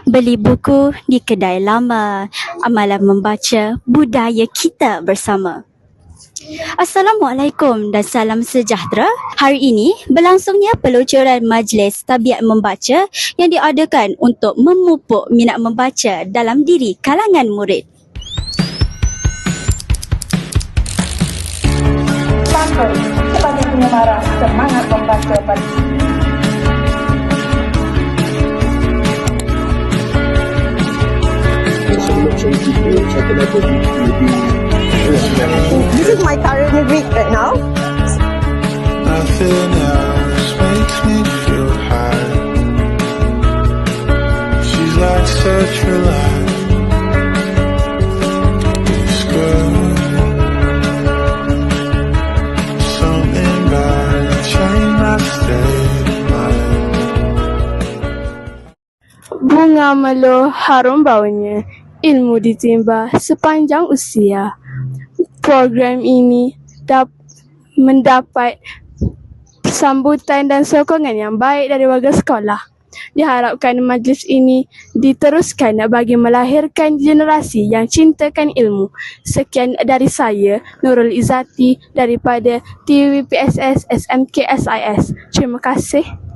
Beli buku di kedai lama, amalan membaca budaya kita bersama. Assalamualaikum dan salam sejahtera. Hari ini berlangsungnya peluncuran Majlis Tabiat Membaca yang diadakan untuk memupuk minat membaca dalam diri kalangan murid. Sampai sebagai penyemarak semangat membaca pada This is my current week right now. Nothing else makes me feel high. She's like such a light. It's good. Something about it changed my state of mind. Bunga melo harum baunya, ilmu ditimba sepanjang usia. Program ini mendapat sambutan dan sokongan yang baik dari warga sekolah. Diharapkan majlis ini diteruskan bagi melahirkan generasi yang cintakan ilmu. Sekian dari saya, Nurul Izzati daripada TVPSS SMK SIS. Terima kasih.